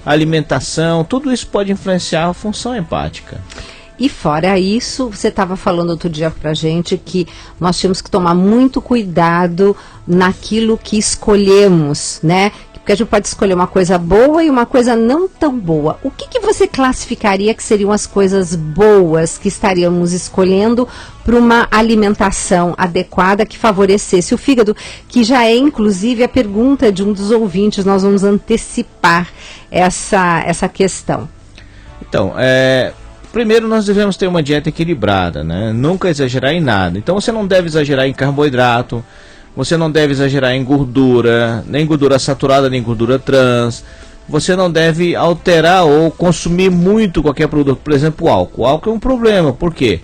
alimentação, tudo isso pode influenciar a função hepática. E fora isso, você estava falando outro dia pra gente que nós tínhamos que tomar muito cuidado naquilo que escolhemos, né? Porque a gente pode escolher uma coisa boa e uma coisa não tão boa. O que você classificaria que seriam as coisas boas que estaríamos escolhendo para uma alimentação adequada que favorecesse o fígado? Que já é, inclusive, a pergunta de um dos ouvintes. Nós vamos antecipar essa questão. Então, primeiro nós devemos ter uma dieta equilibrada, né? Nunca exagerar em nada. Então você não deve exagerar em carboidrato, você não deve exagerar em gordura, nem gordura saturada, nem gordura trans. Você não deve alterar ou consumir muito qualquer produto, por exemplo, o álcool. O álcool é um problema, por quê?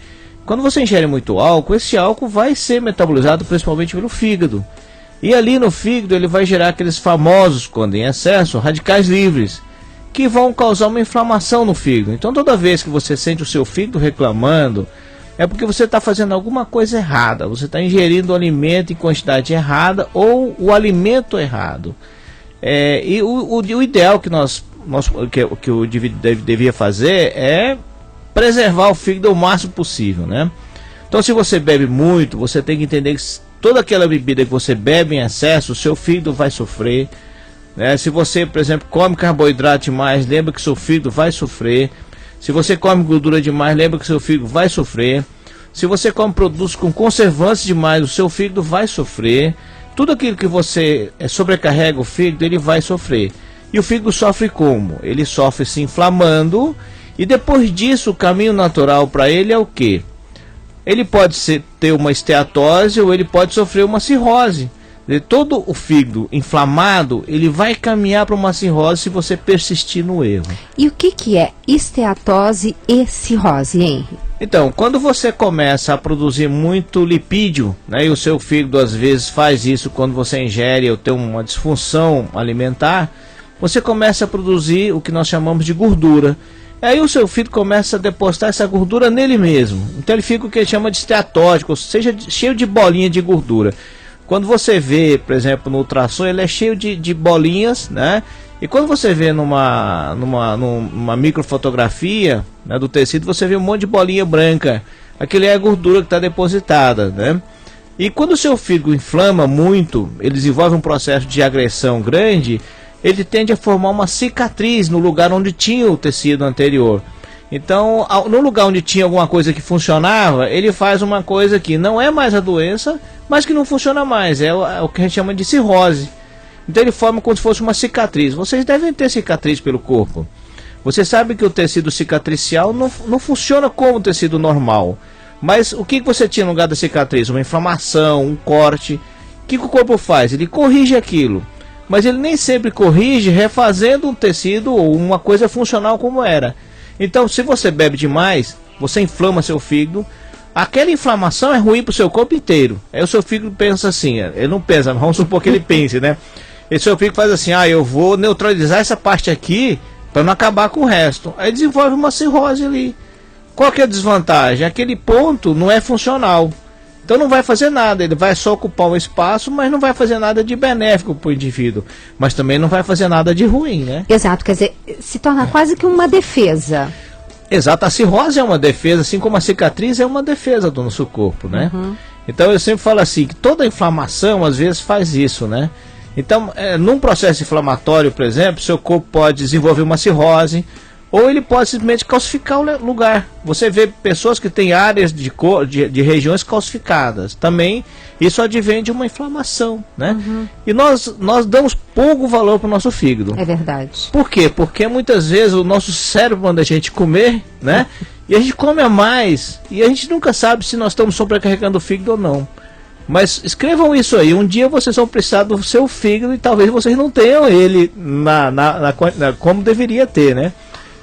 Quando você ingere muito álcool, esse álcool vai ser metabolizado principalmente pelo fígado. E ali no fígado ele vai gerar aqueles famosos, quando em excesso, radicais livres, que vão causar uma inflamação no fígado. Então toda vez que você sente o seu fígado reclamando, é porque você está fazendo alguma coisa errada, você está ingerindo o alimento em quantidade errada ou o alimento errado. E o ideal que o indivíduo devia fazer é preservar o fígado o máximo possível, né? Então se você bebe muito, você tem que entender que toda aquela bebida que você bebe em excesso, o seu fígado vai sofrer. Se você, por exemplo, come carboidrato demais, lembra que seu fígado vai sofrer. Se você come gordura demais, lembra que seu fígado vai sofrer. Se você come produtos com conservantes demais, o seu fígado vai sofrer. Tudo aquilo que você sobrecarrega o fígado, ele vai sofrer. E o fígado sofre como? Ele sofre se inflamando. E depois disso, o caminho natural para ele é o quê? Ele pode ter uma esteatose ou ele pode sofrer uma cirrose. Todo o fígado inflamado, ele vai caminhar para uma cirrose se você persistir no erro. E o que é esteatose e cirrose, Henry? Então, quando você começa a produzir muito lipídio, né, e o seu fígado às vezes faz isso quando você ingere ou tem uma disfunção alimentar, você começa a produzir o que nós chamamos de gordura. Aí o seu fígado começa a depositar essa gordura nele mesmo. Então ele fica o que ele chama de esteatótico, ou seja, cheio de bolinha de gordura. Quando você vê, por exemplo, no ultrassom, ele é cheio de bolinhas, né? E quando você vê numa microfotografia, né, do tecido, você vê um monte de bolinha branca. Aquilo é a gordura que está depositada, né? E quando o seu fígado inflama muito, ele desenvolve um processo de agressão grande, ele tende a formar uma cicatriz no lugar onde tinha o tecido anterior. Então, no lugar onde tinha alguma coisa que funcionava, ele faz uma coisa que não é mais a doença, mas que não funciona mais. É o que a gente chama de cirrose. Então ele forma como se fosse uma cicatriz. Vocês devem ter cicatriz pelo corpo. Você sabe que o tecido cicatricial não funciona como o tecido normal. Mas o que você tinha no lugar da cicatriz? Uma inflamação, um corte. O que o corpo faz? Ele corrige aquilo. Mas ele nem sempre corrige refazendo um tecido ou uma coisa funcional como era. Então, se você bebe demais, você inflama seu fígado. Aquela inflamação é ruim para o seu corpo inteiro. Aí o seu fígado pensa assim, ele não pensa, vamos supor que ele pense, né? E seu fígado faz assim, eu vou neutralizar essa parte aqui para não acabar com o resto. Aí desenvolve uma cirrose ali. Qual que é a desvantagem? Aquele ponto não é funcional. Então não vai fazer nada, ele vai só ocupar um espaço, mas não vai fazer nada de benéfico para o indivíduo. Mas também não vai fazer nada de ruim, né? Exato, quer dizer, se torna quase que uma defesa. Exato, a cirrose é uma defesa, assim como a cicatriz é uma defesa do nosso corpo, né? Uhum. Então eu sempre falo assim, que toda inflamação às vezes faz isso, né? Então, num processo inflamatório, por exemplo, seu corpo pode desenvolver uma cirrose, ou ele pode simplesmente calcificar o lugar. Você vê pessoas que têm áreas de regiões calcificadas. Também isso advém de uma inflamação, né? Uhum. E nós damos pouco valor para o nosso fígado. É verdade. Por quê? Porque muitas vezes o nosso cérebro manda a gente comer, né? E a gente come a mais. E a gente nunca sabe se nós estamos sobrecarregando o fígado ou não. Mas escrevam isso aí. Um dia vocês vão precisar do seu fígado e talvez vocês não tenham ele como deveria ter, né?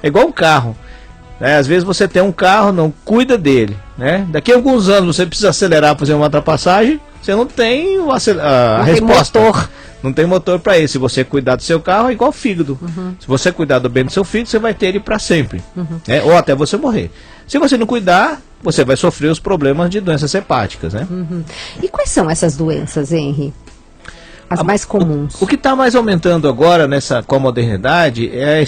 É igual um carro, né? Às vezes você tem um carro, não cuida dele, né? Daqui a alguns anos você precisa acelerar para fazer uma ultrapassagem, você não tem a resposta. Motor. Não tem motor para isso. Se você cuidar do seu carro, é igual fígado. Uhum. Se você cuidar bem do seu fígado, você vai ter ele para sempre, né? Ou até você morrer. Se você não cuidar, você vai sofrer os problemas de doenças hepáticas, né? Uhum. E quais são essas doenças, Henry? as mais comuns. O que está mais aumentando agora com a modernidade é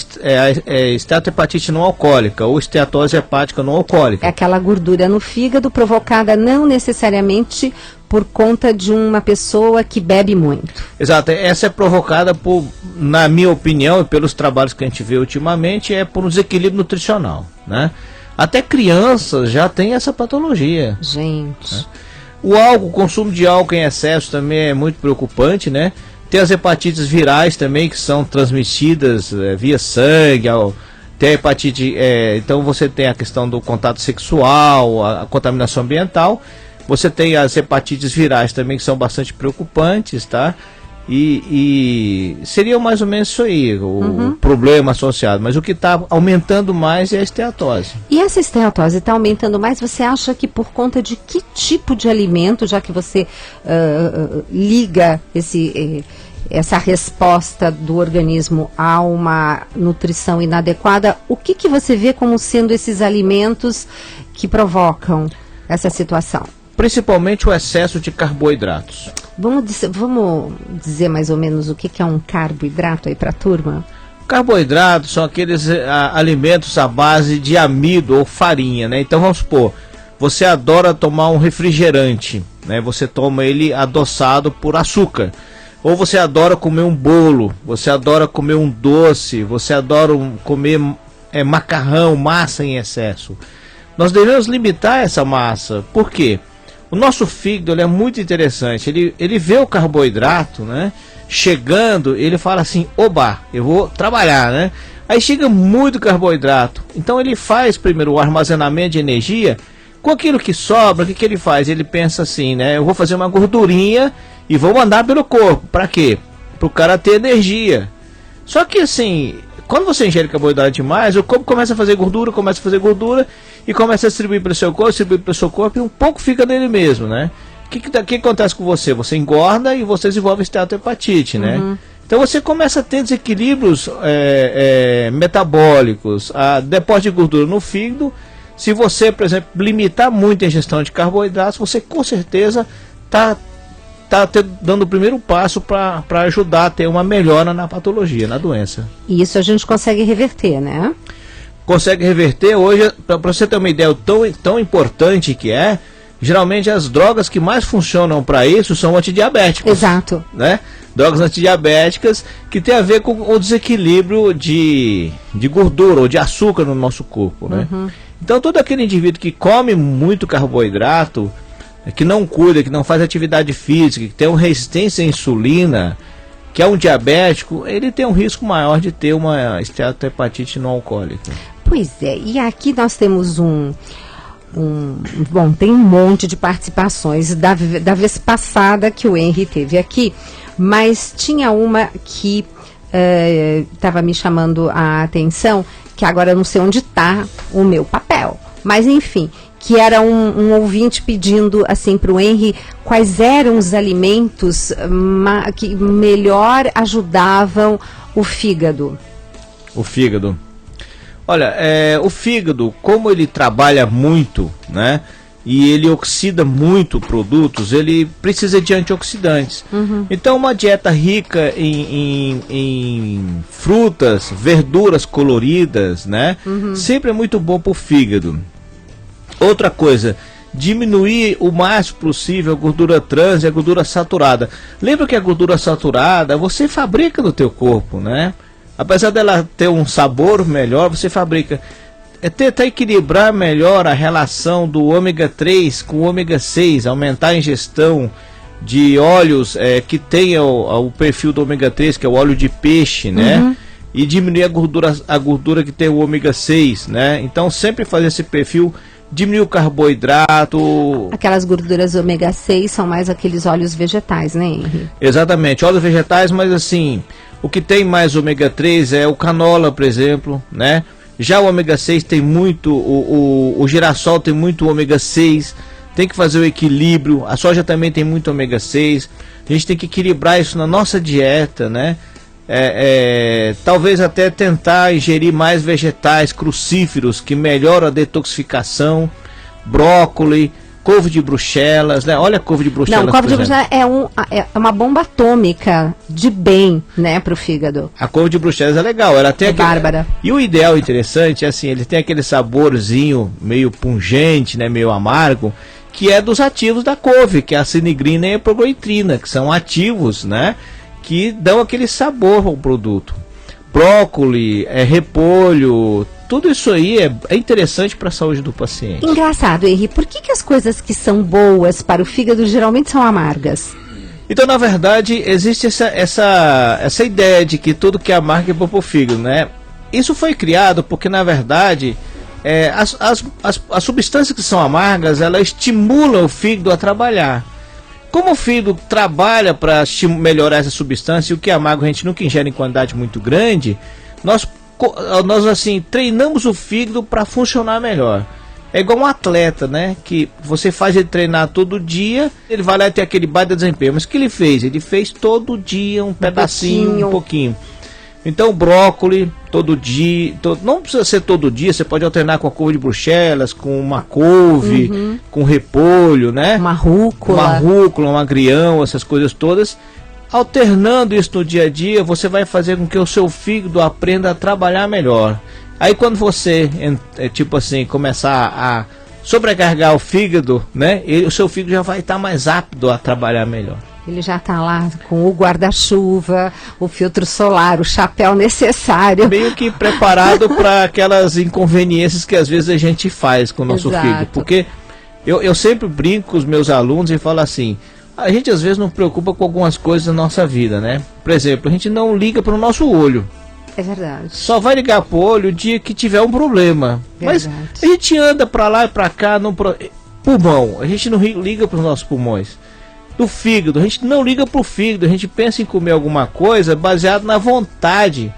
a esteatohepatite não alcoólica ou esteatose hepática não alcoólica. É aquela gordura no fígado provocada não necessariamente por conta de uma pessoa que bebe muito. Exato, essa é provocada por, na minha opinião, e pelos trabalhos que a gente vê ultimamente, é por um desequilíbrio nutricional, né? Até crianças já têm essa patologia. Gente... Né? O consumo de álcool em excesso também é muito preocupante, né? Tem as hepatites virais também, que são transmitidas via sangue, tem a hepatite, então você tem a questão do contato sexual, a contaminação ambiental, você tem as hepatites virais também, que são bastante preocupantes, tá? E seria mais ou menos isso aí, o problema associado. Mas o que está aumentando mais é a esteatose. E essa esteatose está aumentando mais, você acha que por conta de que tipo de alimento, já que você liga essa resposta do organismo a uma nutrição inadequada, o que você vê como sendo esses alimentos que provocam essa situação? Principalmente o excesso de carboidratos. Vamos dizer mais ou menos o que é um carboidrato aí para a turma? Carboidratos são aqueles alimentos à base de amido ou farinha, né? Então vamos supor, você adora tomar um refrigerante, né? Você toma ele adoçado por açúcar. Ou você adora comer um bolo, você adora comer um doce, você adora comer macarrão, massa em excesso. Nós devemos limitar essa massa. Por quê? O nosso fígado ele é muito interessante, ele vê o carboidrato, né, chegando, ele fala assim, oba, eu vou trabalhar, né? Aí chega muito carboidrato, então ele faz primeiro o armazenamento de energia, com aquilo que sobra, o que ele faz? Ele pensa assim, né, eu vou fazer uma gordurinha e vou mandar pelo corpo, para quê? Para o cara ter energia. Só que assim, quando você ingere carboidrato demais, o corpo começa a fazer gordura e começa a distribuir para o seu corpo e um pouco fica nele mesmo, né? O que acontece com você? Você engorda e você desenvolve esteatohepatite, né? Então você começa a ter desequilíbrios metabólicos, depósito de gordura no fígado. Se você, por exemplo, limitar muito a ingestão de carboidratos, você com certeza está dando o primeiro passo para ajudar a ter uma melhora na patologia, na doença. E isso a gente consegue reverter, né? Consegue reverter. Hoje, para você ter uma ideia tão importante que geralmente as drogas que mais funcionam para isso são antidiabéticos. Exato. Né? Drogas antidiabéticas que tem a ver com o desequilíbrio de gordura ou de açúcar no nosso corpo, né? Então todo aquele indivíduo que come muito carboidrato, que não cuida, que não faz atividade física, que tem uma resistência à insulina, que é um diabético, ele tem um risco maior de ter uma esteatohepatite não alcoólica. Pois é, e aqui nós temos bom, tem um monte de participações da vez passada que o Henry teve aqui, mas tinha uma que estava me chamando a atenção, que agora eu não sei onde está o meu papel, mas enfim, que era um ouvinte pedindo assim para o Henry quais eram os alimentos que melhor ajudavam o fígado. O fígado. Olha, o fígado, como ele trabalha muito, né, e ele oxida muito produtos, ele precisa de antioxidantes. Então uma dieta rica em frutas, verduras coloridas, né, sempre é muito bom para o fígado. Outra coisa, diminuir o mais possível a gordura trans e a gordura saturada. Lembra que a gordura saturada você fabrica no teu corpo, né? Apesar dela ter um sabor melhor, você fabrica. Tentar equilibrar melhor a relação do ômega 3 com o ômega 6, aumentar a ingestão de óleos que tenha o perfil do ômega 3, que é o óleo de peixe, né? E diminuir a gordura que tem o ômega 6, né? Então sempre fazer esse perfil, diminuir o carboidrato. Aquelas gorduras ômega 6 são mais aqueles óleos vegetais, né, Henry? Exatamente, óleos vegetais, mas assim, o que tem mais ômega 3 é o canola, por exemplo, né? Já o ômega 6 tem muito, o girassol tem muito ômega 6, tem que fazer o equilíbrio, a soja também tem muito ômega 6, a gente tem que equilibrar isso na nossa dieta, né? Talvez até tentar ingerir mais vegetais crucíferos que melhoram a detoxificação, brócolis, couve de Bruxelas, né? Olha a couve de Bruxelas. Não, couve de Bruxelas é uma bomba atômica de bem, né, pro fígado. A couve de Bruxelas é legal, ela tem bárbara. E o ideal interessante é assim, ele tem aquele saborzinho meio pungente, né, meio amargo, que é dos ativos da couve, que é a sinigrina e a progoitrina, que são ativos, né, que dão aquele sabor ao produto. Brócoli, repolho, tudo isso aí é interessante para a saúde do paciente. Engraçado, Henri, por que as coisas que são boas para o fígado geralmente são amargas? Então, na verdade, existe essa ideia de que tudo que é amargo é bom para o fígado, né? Isso foi criado porque, na verdade, as substâncias que são amargas, elas estimulam o fígado a trabalhar. Como o fígado trabalha para melhorar essa substância, e o que é amargo a gente nunca ingere em quantidade muito grande, nós assim, treinamos o fígado para funcionar melhor. É igual um atleta, né? Que você faz ele treinar todo dia, ele vai lá ter aquele baita desempenho. Mas o que ele fez? Ele fez todo dia um pedacinho, um pouquinho. Então, brócoli, todo dia, não precisa ser todo dia, você pode alternar com a couve de Bruxelas, com uma couve, com repolho, né? Uma rúcula, um agrião, essas coisas todas. Alternando isso no dia a dia, você vai fazer com que o seu fígado aprenda a trabalhar melhor. Aí quando você, tipo assim, começar a sobrecarregar o fígado, né? O seu fígado já vai estar mais apto a trabalhar melhor. Ele já está lá com o guarda-chuva, o filtro solar, o chapéu necessário. Meio que preparado para aquelas inconveniências que às vezes a gente faz com o nosso fígado. Porque eu sempre brinco com os meus alunos e falo assim, a gente às vezes não preocupa com algumas coisas da nossa vida, né? Por exemplo, a gente não liga para o nosso olho. É verdade. Só vai ligar para o olho o dia que tiver um problema. Verdade. Mas a gente anda para lá e para cá, pulmão, a gente não liga para os nossos pulmões. Do fígado, a gente não liga para o fígado, a gente pensa em comer alguma coisa baseado na vontade.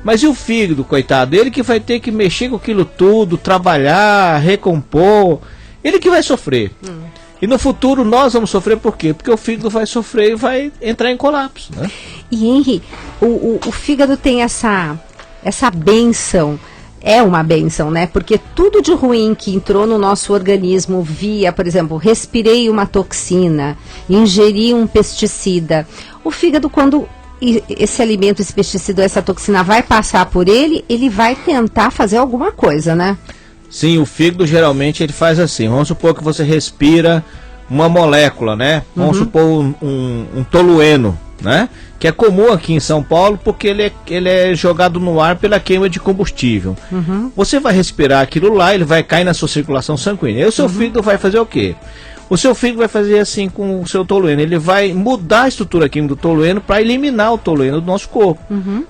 Mas e o fígado, coitado? Ele que vai ter que mexer com aquilo tudo, trabalhar, recompor, ele que vai sofrer. E no futuro nós vamos sofrer por quê? Porque o fígado vai sofrer e vai entrar em colapso, né? E Henri, o fígado tem essa bênção. É uma bênção, né? Porque tudo de ruim que entrou no nosso organismo via, por exemplo, respirei uma toxina, ingeri um pesticida. O fígado, quando esse alimento, esse pesticida, essa toxina vai passar por ele, ele vai tentar fazer alguma coisa, né? Sim, o fígado geralmente ele faz assim. Vamos supor que você respira uma molécula, né? Vamos supor um tolueno, né? Que é comum aqui em São Paulo porque ele é jogado no ar pela queima de combustível. Você vai respirar aquilo lá, ele vai cair na sua circulação sanguínea. E o seu fígado vai fazer o quê? O seu fígado vai fazer assim com o seu tolueno. Ele vai mudar a estrutura química do tolueno para eliminar o tolueno do nosso corpo.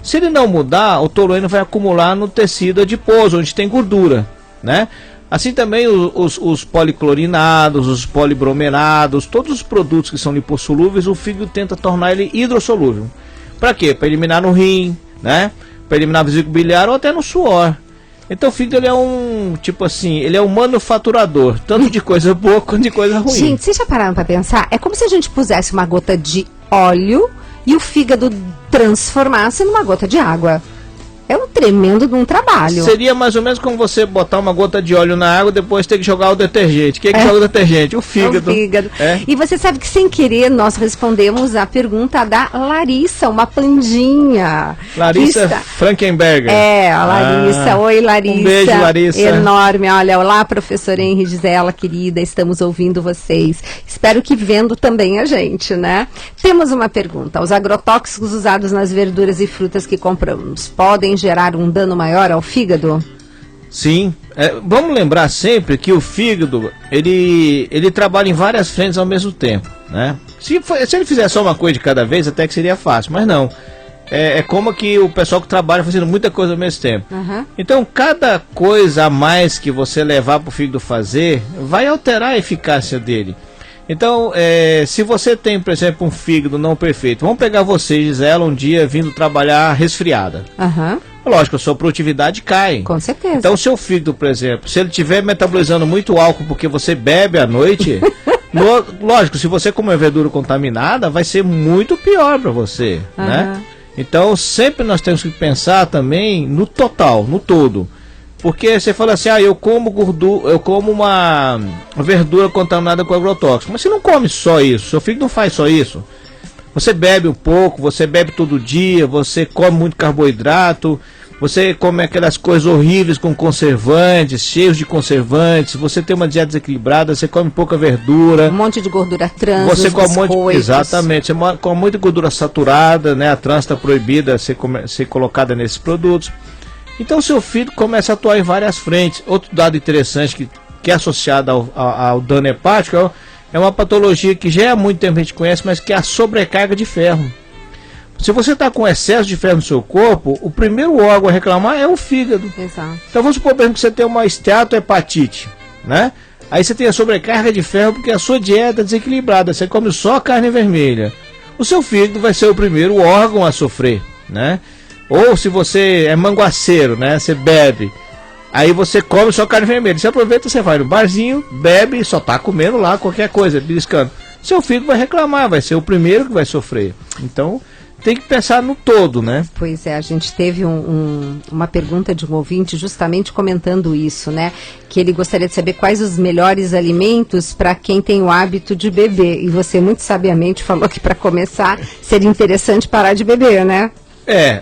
Se ele não mudar, o tolueno vai acumular no tecido adiposo, onde tem gordura, né? Assim também os policlorinados, os polibrominados, todos os produtos que são lipossolúveis, o fígado tenta tornar ele hidrossolúvel. Para quê? Para eliminar no rim, né? Para eliminar na vesícula biliar ou até no suor. Então o fígado ele é ele é um manufaturador, tanto de coisa boa quanto de coisa ruim. Gente, vocês já pararam para pensar? É como se a gente pusesse uma gota de óleo e o fígado transformasse numa gota de água. É um tremendo de um trabalho. Seria mais ou menos como você botar uma gota de óleo na água e depois ter que jogar o detergente. Quem é que joga o detergente? O fígado. O fígado. E você sabe que sem querer nós respondemos a pergunta da Larissa, uma pandinha. Larissa Frankenberger. A Larissa. Oi, Larissa. Um beijo, Larissa. Enorme. Olha, olá, professora Henri Gisela, querida, estamos ouvindo vocês. Espero que vendo também a gente, né? Temos uma pergunta. Os agrotóxicos usados nas verduras e frutas que compramos podem gerar um dano maior ao fígado? Sim, vamos lembrar sempre que o fígado ele trabalha em várias frentes ao mesmo tempo, né? Se ele fizer só uma coisa de cada vez, até que seria fácil, mas não. É como que o pessoal que trabalha fazendo muita coisa ao mesmo tempo. Então, cada coisa a mais que você levar para o fígado fazer, vai alterar a eficácia dele. Então, se você tem, por exemplo, um fígado não perfeito, vamos pegar você, Gisela, um dia vindo trabalhar resfriada. Lógico, a sua produtividade cai. Com certeza. Então, o seu fígado, por exemplo, se ele estiver metabolizando muito álcool porque você bebe à noite, lógico, se você comer verdura contaminada, vai ser muito pior para você, né? Então, sempre nós temos que pensar também no total, no todo. Porque você fala assim, eu como gordura, eu como uma verdura contaminada com agrotóxico. Mas você não come só isso, seu fígado não faz só isso. Você bebe um pouco, você bebe todo dia, você come muito carboidrato, você come aquelas coisas horríveis com conservantes, cheios de conservantes, você tem uma dieta desequilibrada, você come pouca verdura. Um monte de gordura trans, você come muito, exatamente, você come muita gordura saturada, né? A trans está proibida de ser colocada nesses produtos. Então seu fígado começa a atuar em várias frentes. Outro dado interessante que é associado ao dano hepático é uma patologia que já há muito tempo a gente conhece, mas que é a sobrecarga de ferro. Se você está com excesso de ferro no seu corpo, o primeiro órgão a reclamar é o fígado. Exato. Então vamos supor, por exemplo, que você tem uma esteatohepatite, né? Aí você tem a sobrecarga de ferro porque a sua dieta é desequilibrada, você come só carne vermelha. O seu fígado vai ser o primeiro órgão a sofrer, né? Ou se você é manguaceiro, né? Você bebe, aí você come só carne vermelha. Você aproveita, você vai no barzinho, bebe, só tá comendo lá qualquer coisa, beliscando. Seu fígado vai reclamar, vai ser o primeiro que vai sofrer. Então tem que pensar no todo, né? Pois é, a gente teve uma pergunta de um ouvinte justamente comentando isso, né? Que ele gostaria de saber quais os melhores alimentos para quem tem o hábito de beber. E você muito sabiamente falou que para começar seria interessante parar de beber, né?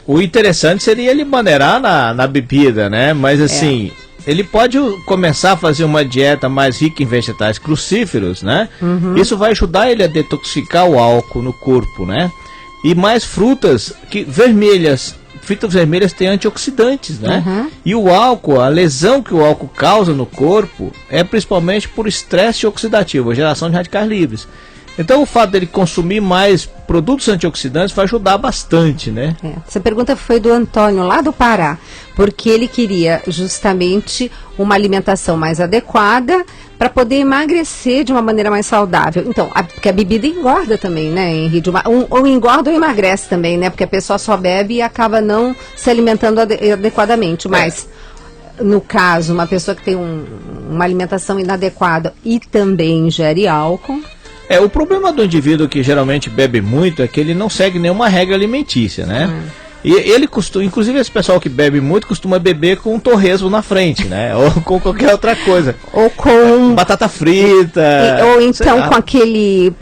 O interessante seria ele maneirar na bebida, né? Mas assim, ele pode começar a fazer uma dieta mais rica em vegetais crucíferos, né? Isso vai ajudar ele a detoxicar o álcool no corpo, né? E mais frutas vermelhas. Frutas vermelhas têm antioxidantes, né? E o álcool, a lesão que o álcool causa no corpo é principalmente por estresse oxidativo, a geração de radicais livres. Então o fato dele consumir mais produtos antioxidantes vai ajudar bastante, né? Essa pergunta foi do Antônio, lá do Pará, porque ele queria justamente uma alimentação mais adequada para poder emagrecer de uma maneira mais saudável. Então, porque a bebida engorda também, né, Henrique? Ou engorda ou emagrece também, né? Porque a pessoa só bebe e acaba não se alimentando adequadamente, mas... No caso, uma pessoa que tem uma alimentação inadequada e também ingere álcool... O problema do indivíduo que geralmente bebe muito é que ele não segue nenhuma regra alimentícia, né? E ele costuma, inclusive esse pessoal que bebe muito costuma beber com um torresmo na frente, né? Ou com qualquer outra coisa. Ou com... batata frita. Ou então com aquele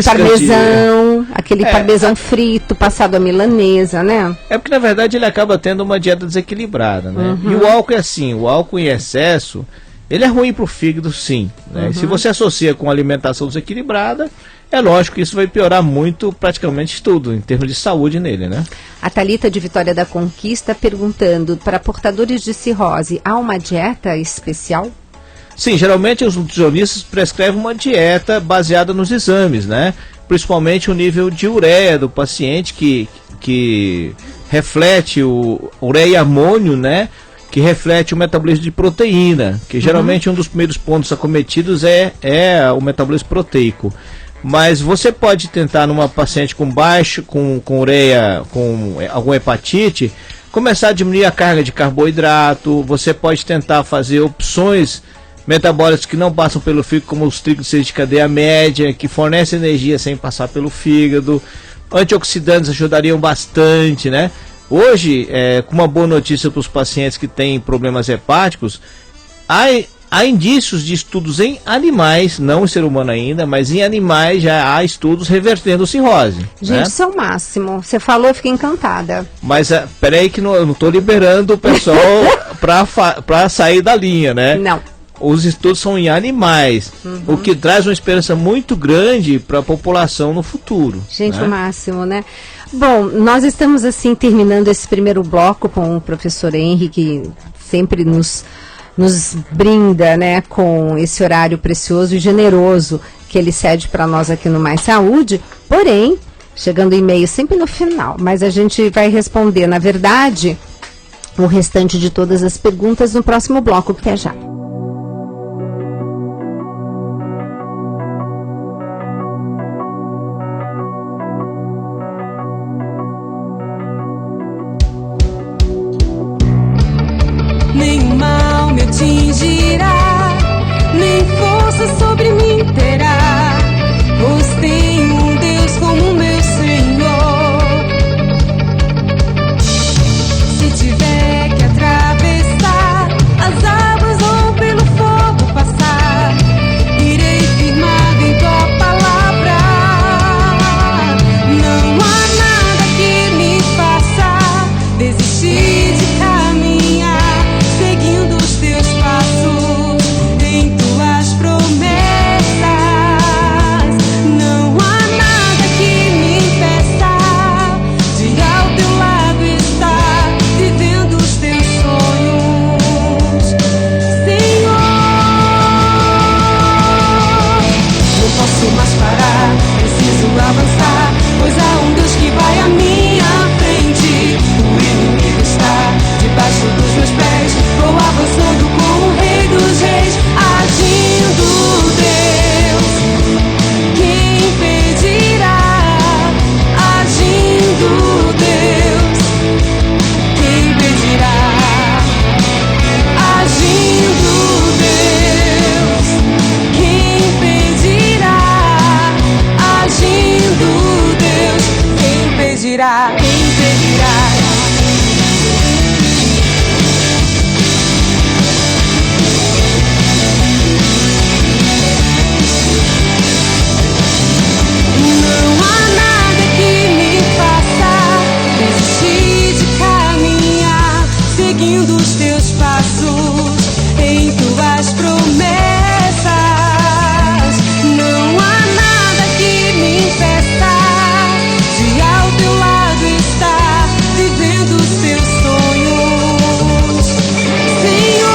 parmesão, aquele parmesão frito, passado a milanesa, né? É porque na verdade ele acaba tendo uma dieta desequilibrada, né? E o álcool é assim, o álcool em excesso... Ele é ruim para o fígado, sim, né? Se você associa com alimentação desequilibrada, é lógico que isso vai piorar muito, praticamente tudo, em termos de saúde nele, né? A Thalita de Vitória da Conquista perguntando, para portadores de cirrose, há uma dieta especial? Sim, geralmente os nutricionistas prescrevem uma dieta baseada nos exames, né? Principalmente o nível de ureia do paciente, que reflete o ureia e amônio, né? Que reflete o metabolismo de proteína, que geralmente um dos primeiros pontos acometidos é o metabolismo proteico. Mas você pode tentar numa paciente com baixo, com ureia, com alguma hepatite, começar a diminuir a carga de carboidrato. Você pode tentar fazer opções metabólicas que não passam pelo fígado, como os triglicéridos de cadeia média, que fornecem energia sem passar pelo fígado. Antioxidantes ajudariam bastante, né? Hoje, com uma boa notícia para os pacientes que têm problemas hepáticos, há indícios de estudos em animais, não em ser humano ainda, mas em animais já há estudos revertendo cirrose. Gente, né? isso é o máximo. Você falou, eu fiquei encantada. Mas peraí que eu não estou liberando o pessoal para sair da linha, né? Não. Os estudos são em animais, o que traz uma esperança muito grande para a população no futuro. Gente, né? O máximo, né? Bom, nós estamos assim terminando esse primeiro bloco com o professor Henrique, que sempre nos brinda, né, com esse horário precioso e generoso que ele cede para nós aqui no Mais Saúde. Porém, chegando e-mail sempre no final, mas a gente vai responder, na verdade, o restante de todas as perguntas no próximo bloco, que é já. Atingirá, nem força sobre mim terá, pois tenho um Deus como meu Senhor. Se tiver que atravessar a seguindo os teus passos, em tuas promessas. Não há nada que me impeça de ao teu lado estar, vivendo os teus sonhos, Senhor.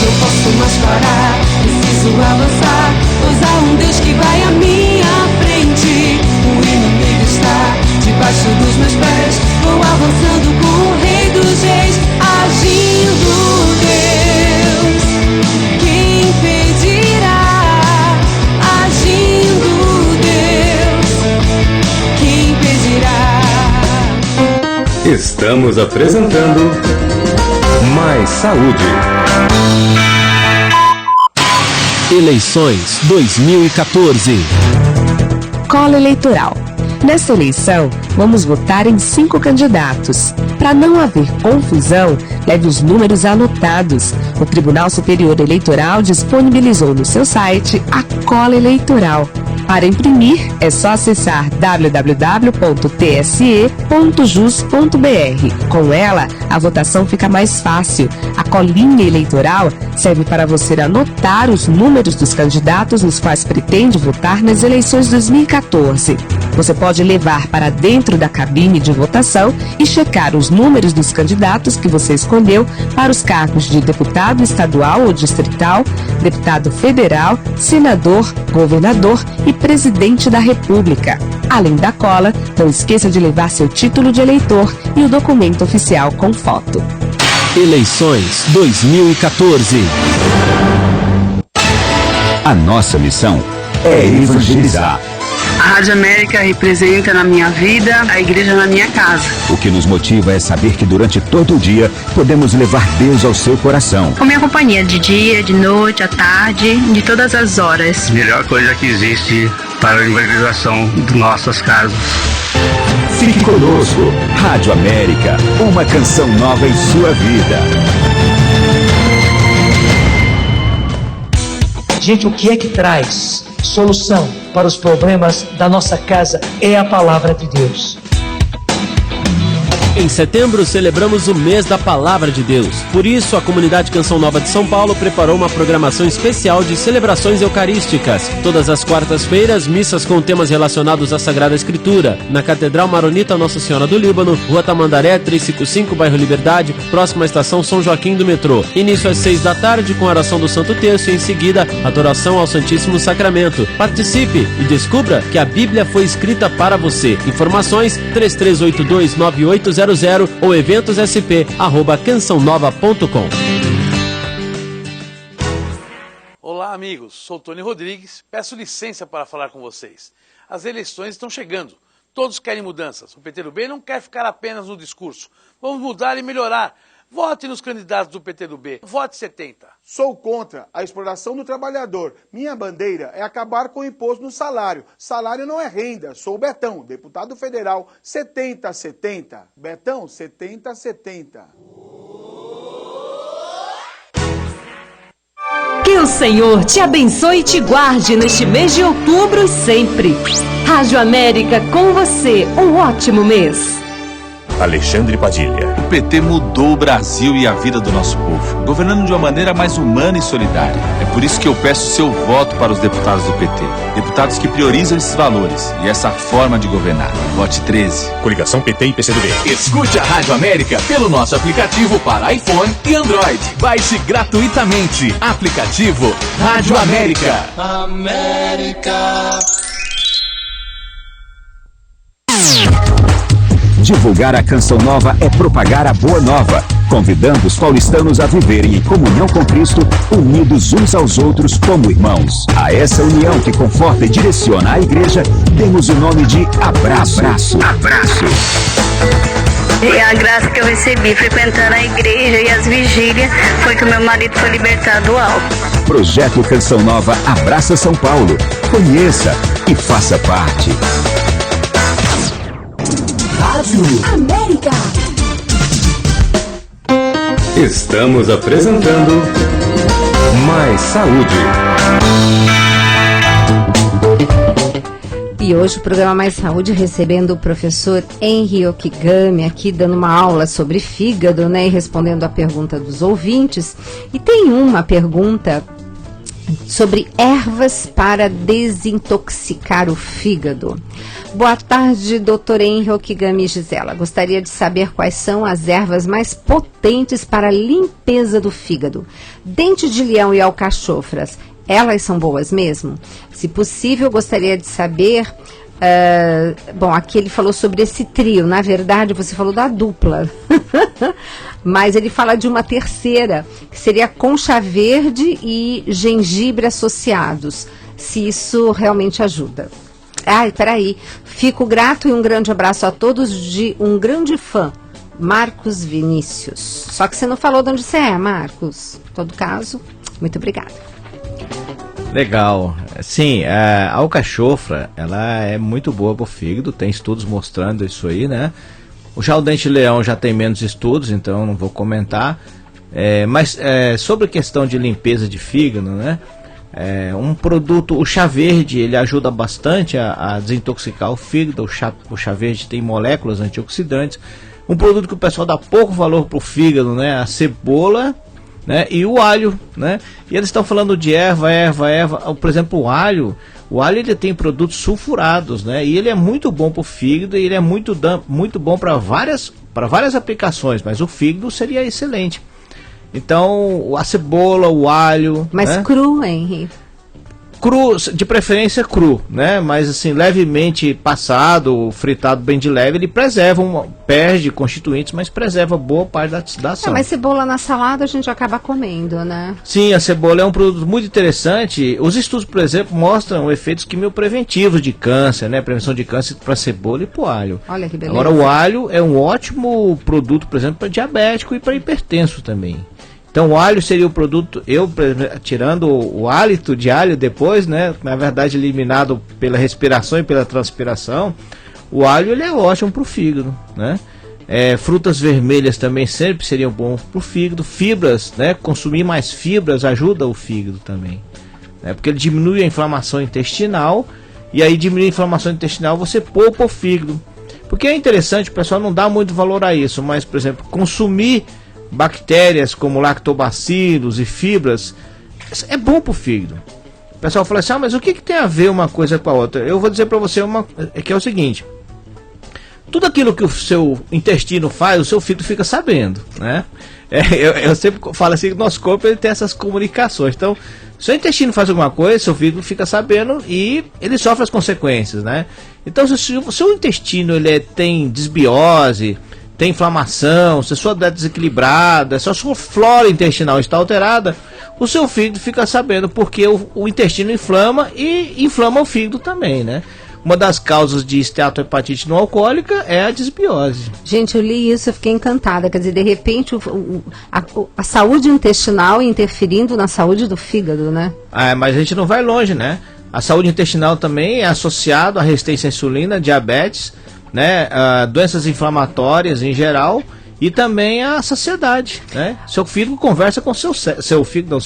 Não posso mais parar, preciso avançar, pois há um Deus que vai à minha frente. O inimigo está debaixo dos meus pés, vou avançando com o Rei dos Reis, agindo Deus. Quem impedirá? Agindo Deus. Quem impedirá? Estamos apresentando Mais Saúde. Eleições 2014. Cola eleitoral. Nesta eleição, vamos votar em 5 candidatos. Para não haver confusão, leve os números anotados. O Tribunal Superior Eleitoral disponibilizou no seu site a cola eleitoral. Para imprimir, é só acessar www.tse.jus.br. Com ela, a votação fica mais fácil. A colinha eleitoral serve para você anotar os números dos candidatos nos quais pretende votar nas eleições 2014. Você pode levar para dentro da cabine de votação e checar os números dos candidatos que você escolheu para os cargos de deputado estadual ou distrital, deputado federal, senador, governador e presidente da República. Além da cola, não esqueça de levar seu título de eleitor e o documento oficial com foto. Eleições 2014. A nossa missão é evangelizar. A Rádio América representa na minha vida a igreja na minha casa. O que nos motiva é saber que durante todo o dia podemos levar Deus ao seu coração. Com minha companhia de dia, de noite, à tarde, de todas as horas. Melhor coisa que existe para a evangelização de nossas casas. Fique conosco, Rádio América, uma canção nova em sua vida. Gente, o que é que traz solução para os problemas da nossa casa é a palavra de Deus. Em setembro, celebramos o mês da Palavra de Deus. Por isso, a comunidade Canção Nova de São Paulo preparou uma programação especial de celebrações eucarísticas. Todas as quartas-feiras, missas com temas relacionados à Sagrada Escritura. Na Catedral Maronita Nossa Senhora do Líbano, Rua Tamandaré, 355, bairro Liberdade, próxima à estação São Joaquim do metrô. Início às 6 da tarde com a oração do Santo Terço e, em seguida, adoração ao Santíssimo Sacramento. Participe e descubra que a Bíblia foi escrita para você. Informações 33829800 ou eventossp@cançãonova.com. Olá, amigos. Sou Tony Rodrigues. Peço licença para falar com vocês. As eleições estão chegando. Todos querem mudanças. O PTB não quer ficar apenas no discurso. Vamos mudar e melhorar. Vote nos candidatos do PTB. Vote 70. Sou contra a exploração do trabalhador. Minha bandeira é acabar com o imposto no salário. Salário não é renda. Sou o Betão, deputado federal 70-70. Betão, 70-70. Que o Senhor te abençoe e te guarde neste mês de outubro e sempre. Rádio América com você. Um ótimo mês. Alexandre Padilha. O PT mudou o Brasil e a vida do nosso povo, governando de uma maneira mais humana e solidária. É por isso que eu peço seu voto para os deputados do PT. Deputados que priorizam esses valores e essa forma de governar. Vote 13. Coligação PT e PCdoB. Escute a Rádio América pelo nosso aplicativo para iPhone e Android. Baixe gratuitamente. Aplicativo Rádio América. América. Divulgar a Canção Nova é propagar a Boa Nova, convidando os paulistanos a viverem em comunhão com Cristo, unidos uns aos outros como irmãos. A essa união que conforta e direciona a igreja, demos o nome de Abraço. Abraço. E a graça que eu recebi frequentando a igreja e as vigílias foi que o meu marido foi libertado do álcool. Projeto Canção Nova abraça São Paulo. Conheça e faça parte. Rádio América. Estamos apresentando Mais Saúde. E hoje o programa Mais Saúde recebendo o professor Henry Okigami aqui dando uma aula sobre fígado, né, e respondendo a pergunta dos ouvintes. E tem uma pergunta sobre ervas para desintoxicar o fígado. Boa tarde, doutor Henry Okigami e Gisela. Gostaria de saber quais são as ervas mais potentes para a limpeza do fígado. Dente de leão e alcachofras, elas são boas mesmo? Se possível, gostaria de saber... bom, aqui ele falou sobre esse trio. Na verdade, você falou da dupla. Mas ele fala de uma terceira, que seria concha verde e gengibre associados. Se isso realmente ajuda. Ai, peraí. Fico grato e um grande abraço a todos de um grande fã, Marcos Vinícius. Só que você não falou de onde você é, Marcos. Em todo caso, muito obrigada. Legal. Sim, a alcachofra, ela é muito boa para o fígado, tem estudos mostrando isso aí, né? Já o dente-leão já tem menos estudos, então não vou comentar. Mas sobre a questão de limpeza de fígado, né? Um produto, o chá verde, ele ajuda bastante a desintoxicar o fígado. O chá verde tem moléculas antioxidantes. Um produto que o pessoal dá pouco valor para o fígado, né? A cebola, né, e o alho, né? E eles estão falando de erva. Por exemplo, o alho ele tem produtos sulfurados, né? E ele é muito bom para o fígado e ele é muito bom para várias aplicações, mas o fígado seria excelente. Então, a cebola, o alho... Mas né? Cru, Henry? Cru, de preferência cru, né? Mas assim, levemente passado, fritado bem de leve, ele preserva, perde constituintes, mas preserva boa parte da ação. Mas cebola na salada a gente acaba comendo, né? Sim, a cebola é um produto muito interessante. Os estudos, por exemplo, mostram efeitos quimiopreventivos de câncer, né? Prevenção de câncer para cebola e para o alho. Olha que beleza. Agora, o alho é um ótimo produto, por exemplo, para diabético e para hipertenso também. Então o alho seria o produto, tirando o hálito de alho depois, né, na verdade eliminado pela respiração e pela transpiração, o alho ele é ótimo para o fígado, né? Frutas vermelhas também sempre seriam bom para o fígado. Fibras, né, consumir mais fibras ajuda o fígado também, né, porque ele diminui a inflamação intestinal, e aí diminui a inflamação intestinal, você poupa o fígado. Porque é interessante, o pessoal não dá muito valor a isso, mas, por exemplo, consumir bactérias como lactobacilos e fibras é bom para o fígado. O pessoal fala assim, mas o que tem a ver uma coisa com a outra? Eu vou dizer para você que é o seguinte: tudo aquilo que o seu intestino faz, o seu fígado fica sabendo, né? Eu sempre falo assim que o nosso corpo ele tem essas comunicações. Então, se o intestino faz alguma coisa, seu fígado fica sabendo e ele sofre as consequências, né? Então, se o seu intestino tem desbiose, tem inflamação, se a sua dieta é desequilibrada, se a sua flora intestinal está alterada, o seu fígado fica sabendo, porque o intestino inflama e inflama o fígado também, né? Uma das causas de esteatohepatite não alcoólica é a desbiose. Gente, eu li isso, eu fiquei encantada. Quer dizer, de repente a saúde intestinal interferindo na saúde do fígado, né? Mas a gente não vai longe, né? A saúde intestinal também é associada à resistência à insulina, diabetes, né, doenças inflamatórias em geral e também a saciedade, né? Seu fígado conversa com seu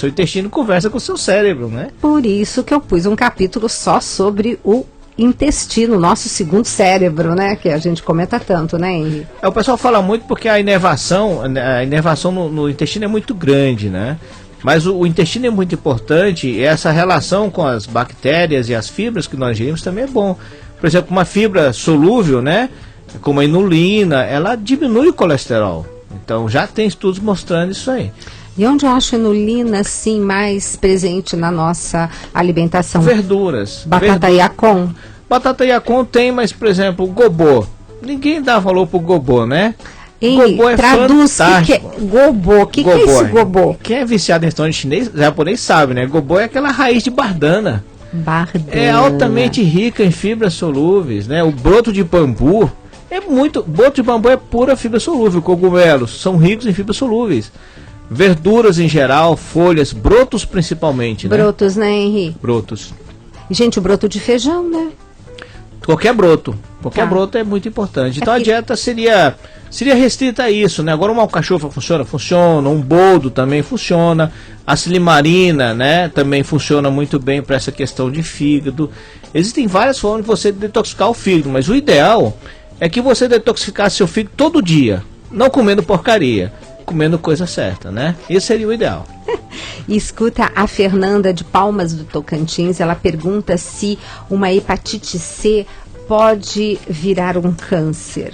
intestino conversa com o seu cérebro, né? Por isso que eu pus um capítulo só sobre o intestino, nosso segundo cérebro, né? Que a gente comenta tanto, né, Henry? O pessoal fala muito porque a inervação no intestino é muito grande, né? Mas o intestino é muito importante e essa relação com as bactérias e as fibras que nós ingerimos também é bom. Por exemplo, uma fibra solúvel, né, como a inulina, ela diminui o colesterol. Então já tem estudos mostrando isso aí. E onde eu acho a inulina, assim, mais presente na nossa alimentação? Verduras. Batata Yacon? Batata Yacon tem, mas, por exemplo, o gobô. Ninguém dá valor pro gobô, né? Gobô é fantástico. Gobô, o que é esse gobô? Quem é viciado em restaurante japonês sabe, né? Gobô é aquela raiz de bardana. É altamente rica em fibras solúveis, né? O broto de bambu broto de bambu é pura fibra solúvel. Cogumelos são ricos em fibras solúveis. Verduras em geral, folhas, brotos principalmente, né? Brotos, né, Henry? Brotos. Gente, o broto de feijão, né? Qualquer broto é muito importante. Então a dieta seria seria restrita a isso, né? Agora uma alcachofra funciona, um boldo também funciona, a silimarina, né, também funciona muito bem para essa questão de fígado. Existem várias formas de você detoxificar o fígado, mas o ideal é que você detoxificasse seu fígado todo dia, não comendo porcaria, comendo coisa certa, né? Esse seria o ideal. E escuta, a Fernanda de Palmas do Tocantins, ela pergunta se uma hepatite C pode virar um câncer.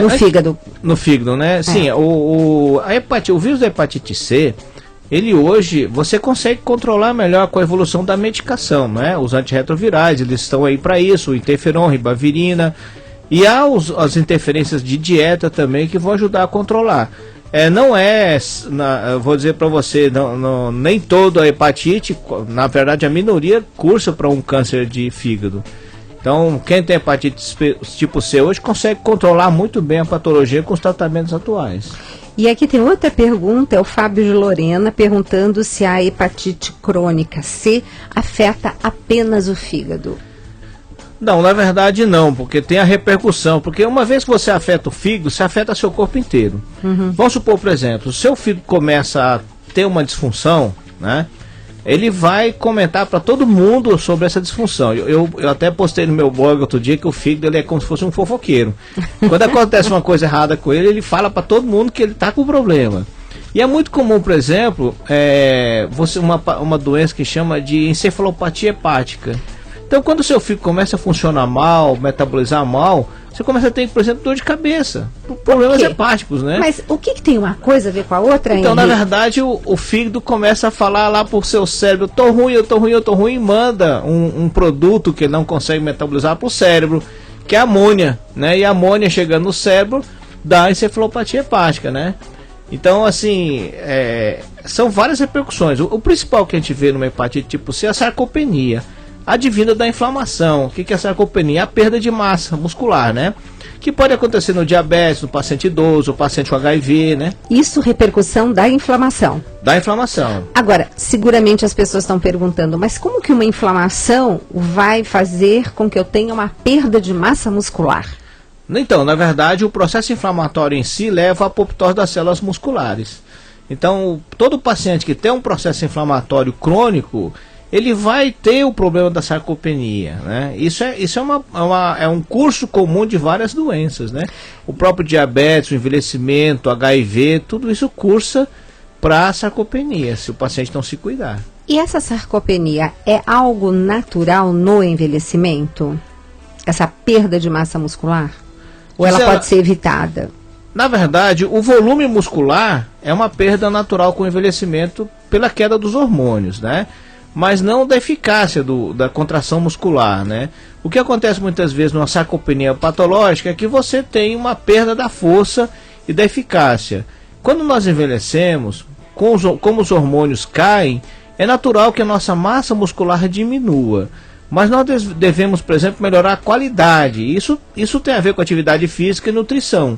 No fígado. No fígado, né? Sim, o vírus da hepatite C, ele hoje, você consegue controlar melhor com a evolução da medicação, né? Os antirretrovirais, eles estão aí para isso, o interferon, ribavirina, e há as interferências de dieta também que vão ajudar a controlar. Eu vou dizer para você, nem toda a hepatite, na verdade a minoria cursa para um câncer de fígado. Então, quem tem hepatite tipo C hoje consegue controlar muito bem a patologia com os tratamentos atuais. E aqui tem outra pergunta, é o Fábio de Lorena, perguntando se a hepatite crônica C afeta apenas o fígado. Não, na verdade não, porque tem a repercussão, porque uma vez que você afeta o fígado, você afeta seu corpo inteiro. Vamos supor, por exemplo, o seu fígado começa a ter uma disfunção, né? Ele vai comentar para todo mundo sobre essa disfunção. Eu até postei no meu blog outro dia que o fígado ele é como se fosse um fofoqueiro. Quando acontece uma coisa errada com ele, ele fala para todo mundo que ele está com problema. E é muito comum, por exemplo, uma doença que chama de encefalopatia hepática. Então, quando o seu fígado começa a funcionar mal, metabolizar mal, você começa a ter, por exemplo, dor de cabeça, problemas hepáticos, né? Mas o que tem uma coisa a ver com a outra, Então, Henrique? na verdade, o fígado começa a falar lá pro seu cérebro, eu tô ruim, e manda um produto que ele não consegue metabolizar pro cérebro, que é a amônia, né? E a amônia chegando no cérebro dá encefalopatia hepática, né? Então, assim, são várias repercussões. O principal que a gente vê numa hepatite tipo C é a sarcopenia, advinda da inflamação. O que é a sarcopenia? A perda de massa muscular, né? Que pode acontecer no diabetes, no paciente idoso, no paciente com HIV, né? Isso repercussão da inflamação. Da inflamação. Agora, seguramente as pessoas estão perguntando, mas como que uma inflamação vai fazer com que eu tenha uma perda de massa muscular? Então, na verdade, o processo inflamatório em si leva à apoptose das células musculares. Então, todo paciente que tem um processo inflamatório crônico, ele vai ter o problema da sarcopenia, né? Isso é um curso comum de várias doenças, né? O próprio diabetes, o envelhecimento, o HIV, tudo isso cursa para a sarcopenia, se o paciente não se cuidar. E essa sarcopenia é algo natural no envelhecimento? Essa perda de massa muscular? Ou ela pode ser evitada? Na verdade, o volume muscular é uma perda natural com o envelhecimento pela queda dos hormônios, né? Mas não da eficácia da contração muscular, né? O que acontece muitas vezes numa sarcopenia patológica é que você tem uma perda da força e da eficácia. Quando nós envelhecemos, como os hormônios caem, é natural que a nossa massa muscular diminua. Mas nós devemos, por exemplo, melhorar a qualidade. Isso tem a ver com atividade física e nutrição.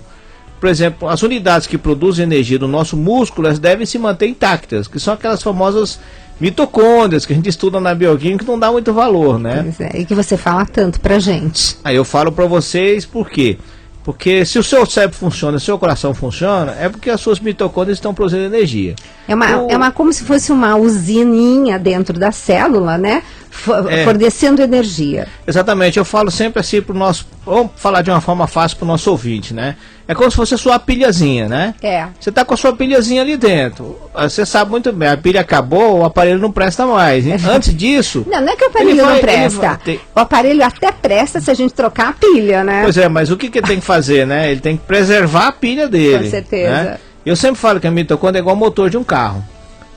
Por exemplo, as unidades que produzem energia do nosso músculo, elas devem se manter intactas, que são aquelas famosas mitocôndrias que a gente estuda na bioquímica que não dá muito valor, né? Pois é, e que você fala tanto pra gente. Aí eu falo pra vocês por quê? Porque se o seu cérebro funciona, se o seu coração funciona, é porque as suas mitocôndrias estão produzindo energia. É como se fosse uma usininha dentro da célula, né? Fornecendo energia. Exatamente, eu falo sempre assim pro nosso... Vamos falar de uma forma fácil pro nosso ouvinte, né? É como se fosse a sua pilhazinha, né? Você tá com a sua pilhazinha ali dentro. Você sabe muito bem, a pilha acabou, o aparelho não presta mais. Antes disso... Não é que o aparelho não presta. O aparelho até presta se a gente trocar a pilha, né? Pois é, mas o que ele tem que fazer, né? Ele tem que preservar a pilha dele. Com certeza. Né? Eu sempre falo que a mitocôndria é igual ao motor de um carro.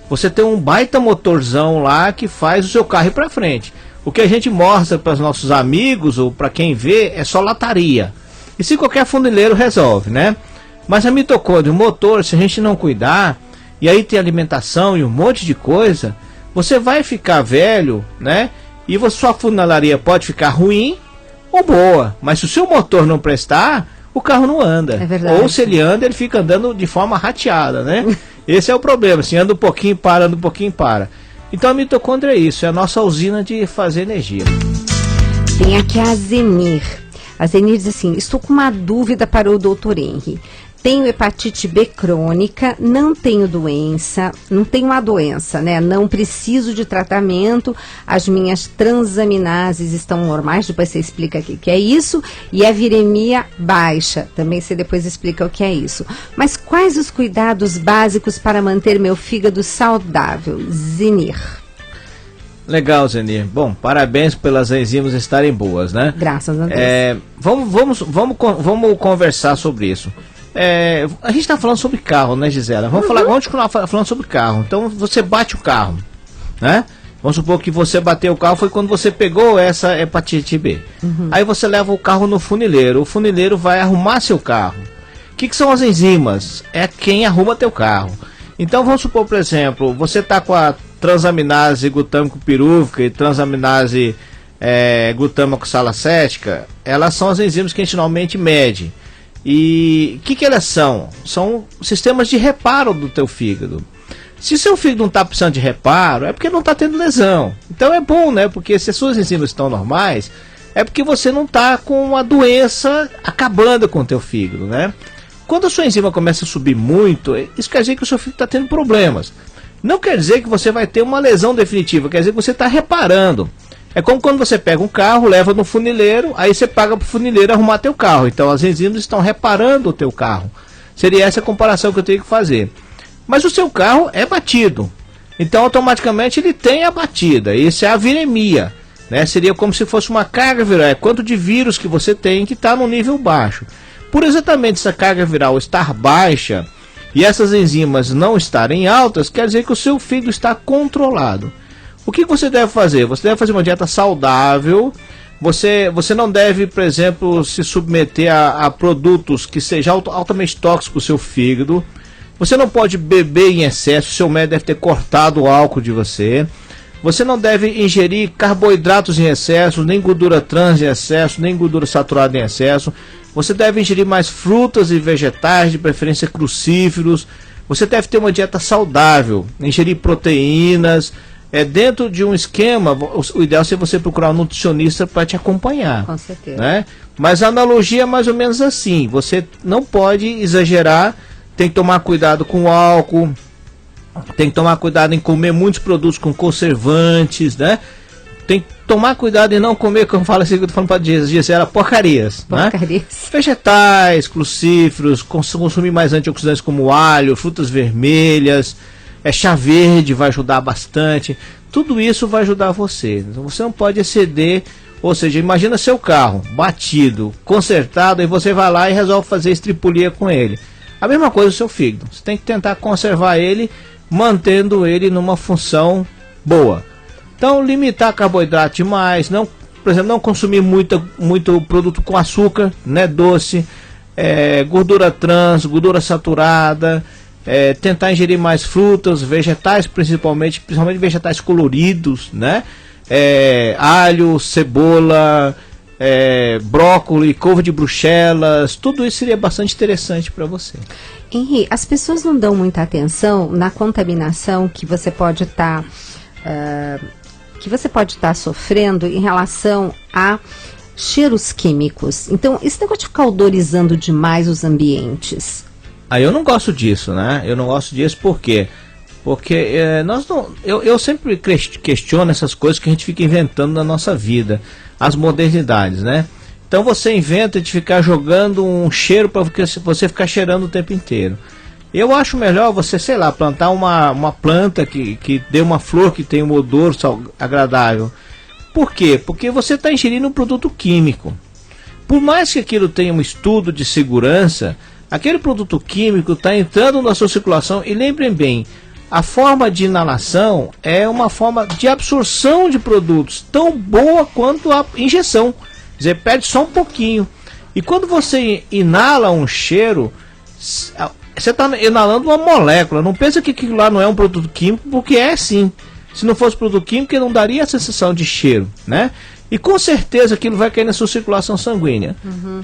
Você tem um baita motorzão lá que faz o seu carro ir para frente. O que a gente mostra para os nossos amigos ou para quem vê é só lataria. E se qualquer funileiro resolve, né? Mas a mitocôndria, o motor, se a gente não cuidar, e aí tem alimentação e um monte de coisa, você vai ficar velho, né? E sua funilaria pode ficar ruim ou boa. Mas se o seu motor não prestar, o carro não anda. É verdade. Ou se ele anda, ele fica andando de forma rateada, né? Esse é o problema, assim, anda um pouquinho, para, anda um pouquinho, para. Então a mitocôndria é isso, é a nossa usina de fazer energia. Tem aqui a Zenir. A Zenir diz assim, estou com uma dúvida para o Dr. Henry. Tenho hepatite B crônica, não tenho doença, não tenho a doença, né? Não preciso de tratamento, as minhas transaminases estão normais, depois você explica o que é isso, e a viremia baixa, também você depois explica o que é isso. Mas quais os cuidados básicos para manter meu fígado saudável? Zenir. Legal, Zenir. Bom, parabéns pelas enzimas estarem boas, né? Graças a Deus. Vamos conversar sobre isso. A gente está falando sobre carro, né, Gisela? Vamos continuar falando sobre carro. Então você bate o carro, né? Vamos supor que você bateu o carro foi quando você pegou essa hepatite B. Aí você leva o carro no funileiro. O funileiro vai arrumar seu carro. O que são as enzimas? É quem arruma teu carro. Então vamos supor, por exemplo, você está com a transaminase glutâmico pirúvica e transaminase glutâmico salacética. Elas são as enzimas que a gente normalmente mede. E o que elas são? São sistemas de reparo do teu fígado. Se seu fígado não está precisando de reparo, é porque não está tendo lesão. Então é bom, né? Porque se as suas enzimas estão normais, é porque você não está com a doença acabando com o teu fígado, né? Quando a sua enzima começa a subir muito, isso quer dizer que o seu fígado está tendo problemas. Não quer dizer que você vai ter uma lesão definitiva, quer dizer que você está reparando. É como quando você pega um carro, leva no funileiro, aí você paga para o funileiro arrumar teu carro. Então as enzimas estão reparando o teu carro. Seria essa a comparação que eu tenho que fazer. Mas o seu carro é batido. Então automaticamente ele tem a batida. Isso é a viremia, né? Seria como se fosse uma carga viral. É quanto de vírus que você tem que está no nível baixo. Por exatamente essa carga viral estar baixa e essas enzimas não estarem altas, quer dizer que o seu fígado está controlado. O que você deve fazer? Você deve fazer uma dieta saudável. Você não deve, por exemplo, se submeter a produtos que sejam altamente tóxicos para o seu fígado. Você não pode beber em excesso. O seu médico deve ter cortado o álcool de você. Você não deve ingerir carboidratos em excesso, nem gordura trans em excesso, nem gordura saturada em excesso. Você deve ingerir mais frutas e vegetais, de preferência crucíferos. Você deve ter uma dieta saudável, ingerir proteínas. Dentro de um esquema, o ideal é você procurar um nutricionista para te acompanhar. Com certeza. Né? Mas a analogia é mais ou menos assim. Você não pode exagerar, tem que tomar cuidado com o álcool, tem que tomar cuidado em comer muitos produtos com conservantes, né? Tem que tomar cuidado em não comer, como fala assim, que eu tô falando para Gisela, porcarias. Né? Vegetais, crucíferos, consumir mais antioxidantes como alho, frutas vermelhas. Chá verde vai ajudar bastante. Tudo isso vai ajudar você. Então você não pode exceder. Ou seja, imagina seu carro batido, consertado, e você vai lá e resolve fazer estripulia com ele. A mesma coisa o seu fígado. Você tem que tentar conservar ele, mantendo ele numa função boa. Então limitar carboidrato demais, não, por exemplo, não consumir muito produto com açúcar, né, doce, gordura trans, gordura saturada. Tentar ingerir mais frutas, vegetais, principalmente vegetais coloridos, né? Alho, cebola, brócolis, couve de Bruxelas, tudo isso seria bastante interessante para você. Henry, as pessoas não dão muita atenção na contaminação que você pode estar sofrendo em relação a cheiros químicos. Então, esse negócio de ficar odorizando demais os ambientes. Eu não gosto disso, né? Eu não gosto disso por quê? Porque eu sempre questiono essas coisas que a gente fica inventando na nossa vida, as modernidades, né? Então você inventa de ficar jogando um cheiro para você ficar cheirando o tempo inteiro. Eu acho melhor você, sei lá, plantar uma planta que dê uma flor que tem um odor agradável. Por quê? Porque você está ingerindo um produto químico. Por mais que aquilo tenha um estudo de segurança, aquele produto químico está entrando na sua circulação. E lembrem bem, a forma de inalação é uma forma de absorção de produtos tão boa quanto a injeção. Quer dizer, perde só um pouquinho. E quando você inala um cheiro, você está inalando uma molécula. Não pensa que aquilo lá não é um produto químico, porque é sim. Se não fosse produto químico, ele não daria a sensação de cheiro, né? E com certeza aquilo vai cair na sua circulação sanguínea.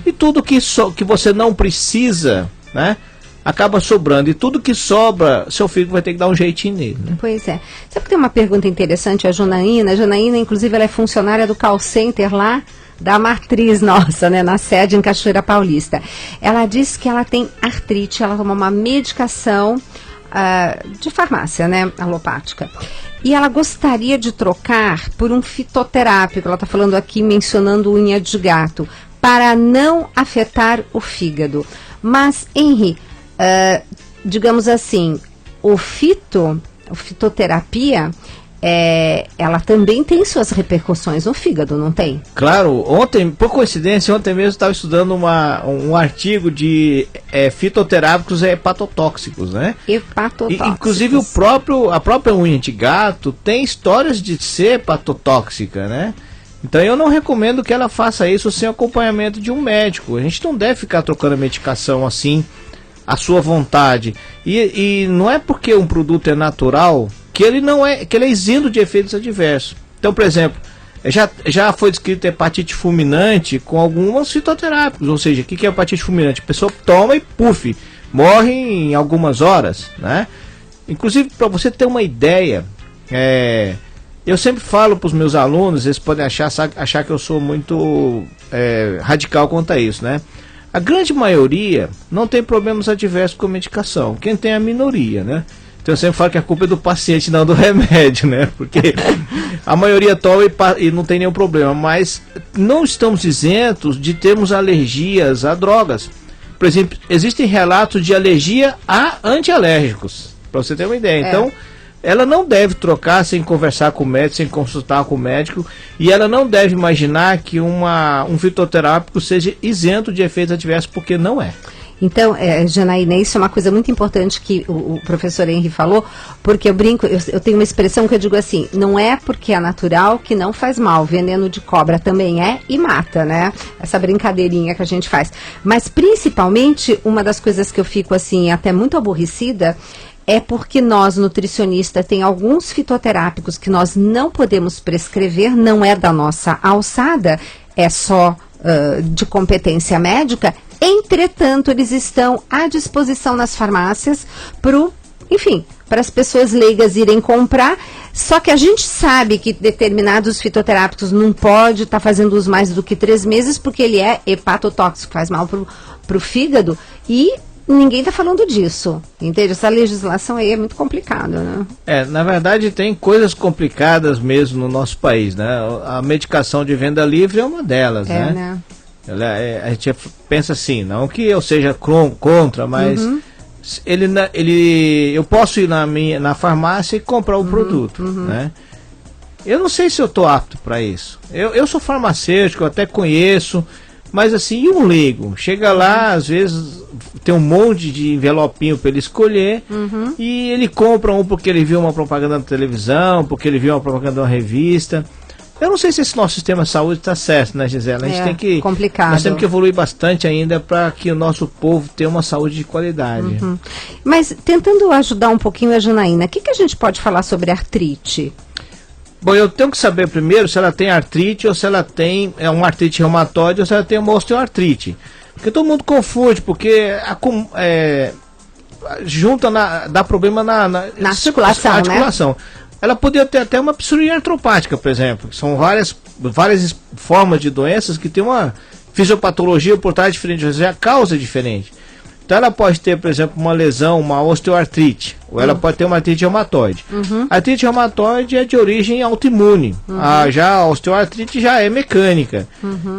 E tudo que você não precisa, né, acaba sobrando. E tudo que sobra, seu fígado vai ter que dar um jeitinho nele, né? Pois é. Sabe que tem uma pergunta interessante, a Janaína? A Janaína, inclusive, ela é funcionária do call center lá da matriz nossa, né, na sede em Cachoeira Paulista. Ela disse que ela tem artrite, ela toma uma medicação de farmácia, né, alopática. E ela gostaria de trocar por um fitoterápico, ela está falando aqui, mencionando unha de gato, para não afetar o fígado. Mas, Henri, digamos assim, a fitoterapia, ela também tem suas repercussões no fígado, não tem? Claro, ontem, por coincidência, ontem mesmo eu estava estudando um artigo de fitoterápicos hepatotóxicos, né? Hepatotóxicos. Inclusive a própria unha de gato tem histórias de ser hepatotóxica, né? Então eu não recomendo que ela faça isso sem acompanhamento de um médico. A gente não deve ficar trocando a medicação assim, à sua vontade. E não é porque um produto é natural que ele é isento de efeitos adversos. Então, por exemplo, já foi descrito hepatite fulminante com alguns fitoterápicos. Ou seja, o que é hepatite fulminante? A pessoa toma e puf, morre em algumas horas, né? Inclusive, para você ter uma ideia, eu sempre falo para os meus alunos, eles podem achar que eu sou muito radical quanto a isso, né? A grande maioria não tem problemas adversos com a medicação. Quem tem é a minoria, né? Então eu sempre falo que a culpa é do paciente, não do remédio, né? Porque a maioria toma e não tem nenhum problema. Mas não estamos isentos de termos alergias a drogas. Por exemplo, existem relatos de alergia a antialérgicos, para você ter uma ideia. Então, ela não deve trocar sem conversar com o médico, sem consultar com o médico, e ela não deve imaginar que um fitoterápico seja isento de efeitos adversos, porque não é. Então, Janaína, isso é uma coisa muito importante que o professor Henri falou, porque eu brinco, eu tenho uma expressão que eu digo assim, não é porque é natural que não faz mal, veneno de cobra também é e mata, né? Essa brincadeirinha que a gente faz. Mas, principalmente, uma das coisas que eu fico, assim, até muito aborrecida, é porque nós, nutricionistas, tem alguns fitoterápicos que nós não podemos prescrever, não é da nossa alçada, é só de competência médica. Entretanto, eles estão à disposição nas farmácias para as pessoas leigas irem comprar. Só que a gente sabe que determinados fitoterápicos não pode estar fazendo uso mais do que 3 meses, porque ele é hepatotóxico, faz mal para o fígado, e ninguém está falando disso, entende? Essa legislação aí é muito complicada, né? Na verdade tem coisas complicadas mesmo no nosso país, né? A medicação de venda livre é uma delas, né? A gente pensa assim, não que eu seja contra, mas eu posso ir na farmácia e comprar o produto, né? Eu não sei se eu estou apto para isso. Eu sou farmacêutico, eu até conheço, mas assim, e um leigo? Chega lá, às vezes tem um monte de envelopinho para ele escolher, e ele compra um porque ele viu uma propaganda na televisão, porque ele viu uma propaganda na revista. Eu não sei se esse nosso sistema de saúde está certo, né, Gisela? A gente tem que, nós temos que evoluir bastante ainda para que o nosso povo tenha uma saúde de qualidade. Mas, tentando ajudar um pouquinho a Janaína, o que a gente pode falar sobre artrite? Bom, eu tenho que saber primeiro se ela tem artrite ou se ela tem uma artrite reumatoide ou se ela tem uma osteoartrite. Porque todo mundo confunde, porque dá problema na articulação, né? Ela poderia ter até uma psoríase artropática, por exemplo, que são várias formas de doenças que tem uma fisiopatologia por trás diferente, ou seja, a causa é diferente. Então ela pode ter, por exemplo, uma lesão, uma osteoartrite, ou ela pode ter uma artrite reumatoide. A artrite reumatoide é de origem autoimune, já a osteoartrite já é mecânica.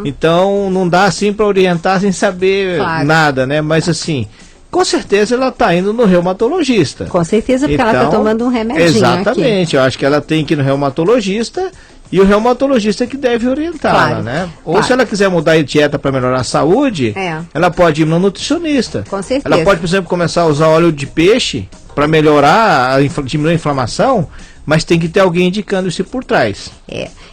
Então não dá assim para orientar sem saber nada, né? Mas assim, com certeza ela está indo no reumatologista. Com certeza, porque ela está tomando um remedinho. Exatamente, eu acho que ela tem que ir no reumatologista e o reumatologista que deve orientá-la, né? Ou se ela quiser mudar de dieta para melhorar a saúde, ela pode ir no nutricionista. Com certeza. Ela pode, por exemplo, começar a usar óleo de peixe para melhorar, diminuir a inflamação, mas tem que ter alguém indicando isso por trás.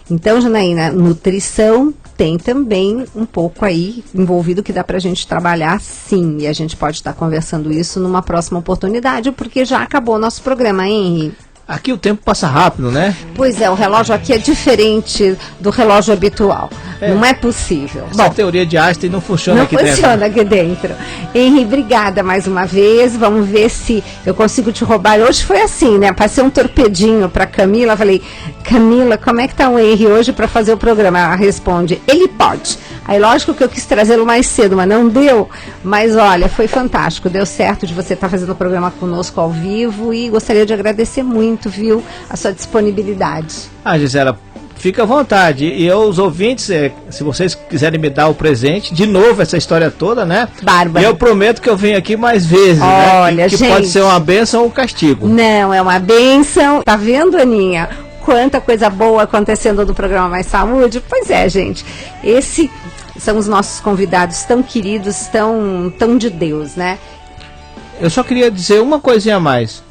Então, Janaína, nutrição tem também um pouco aí envolvido que dá pra gente trabalhar, sim, e a gente pode estar conversando isso numa próxima oportunidade, porque já acabou o nosso programa, hein, Henri? Aqui o tempo passa rápido, né? Pois é, o relógio aqui é diferente do relógio habitual. Não é possível. Essa teoria de Einstein não funciona aqui dentro. Não funciona aqui dentro. Henry, obrigada mais uma vez. Vamos ver se eu consigo te roubar. Hoje foi assim, né? Passei um torpedinho para Camila. Falei, Camila, como é que tá o Henry hoje para fazer o programa? Ela responde, ele pode. Aí lógico que eu quis trazê-lo mais cedo, mas não deu. Mas olha, foi fantástico. Deu certo de você estar fazendo o programa conosco ao vivo e gostaria de agradecer muito, viu, a sua disponibilidade. Gisela, fica à vontade. E eu, os ouvintes, se vocês quiserem me dar o presente, de novo essa história toda, né? Bárbara. Eu prometo que eu venho aqui mais vezes, olha, né? Que gente, pode ser uma bênção ou um castigo. Não, é uma bênção. Tá vendo, Aninha? Quanta coisa boa acontecendo no programa Mais Saúde. Pois é, gente. Esses são os nossos convidados tão queridos, tão de Deus, né? Eu só queria dizer uma coisinha a mais.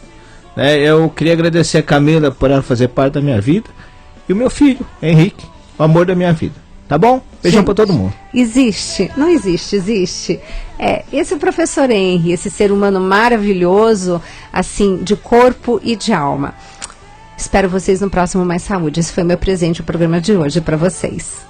Eu queria agradecer a Camila por ela fazer parte da minha vida. E o meu filho, Henrique, o amor da minha vida. Tá bom? Beijão pra todo mundo. Existe, não existe, existe. Esse professor Henry, esse ser humano maravilhoso, assim, de corpo e de alma. Espero vocês no próximo Mais Saúde. Esse foi meu presente, o programa de hoje para vocês.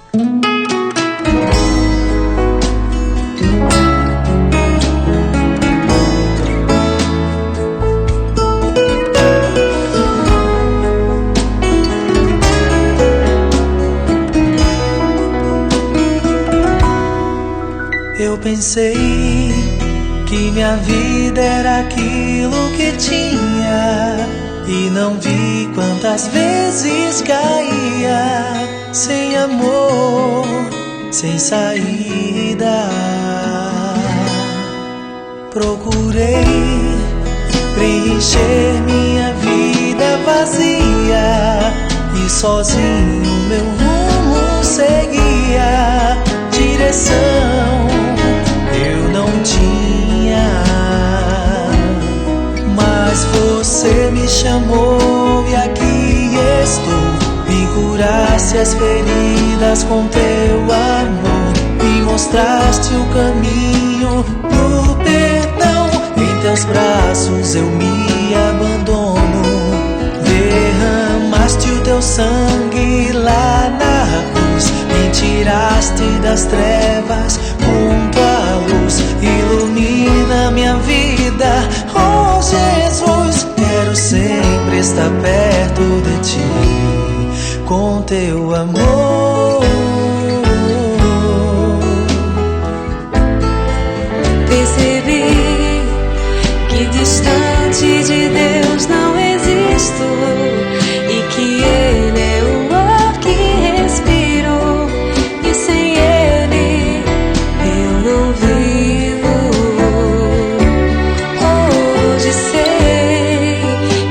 Eu pensei que minha vida era aquilo que tinha e não vi quantas vezes caía sem amor, sem saída. Procurei preencher minha vida vazia e sozinho meu rumo seguia. Direção eu não tinha, mas você me chamou e aqui estou. Me curaste as feridas com teu amor, me mostraste o caminho do perdão. Em teus braços eu me abandono, derramaste o teu sangue lá na cruz, me tiraste das trevas junto à luz, ilumina minha vida, oh Jesus. Quero sempre estar perto de ti, com teu amor. Percebi que distante de Deus não existo e que Ele é o ar que respiro, e sem Ele eu não vivo. Hoje sei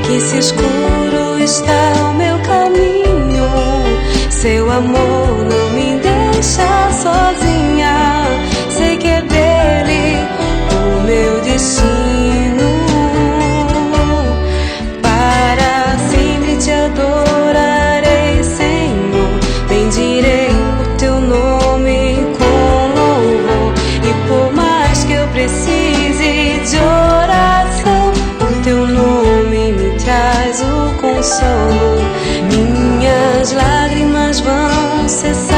que se escuro está o meu caminho, seu amor não me deixa sozinha. Sei que é dele o meu destino. Para sempre te adorarei, Senhor. Bendirei o teu nome com louvor. E por mais que eu precise de oração, o teu nome me traz o consolo. Minhas lágrimas vão cessar.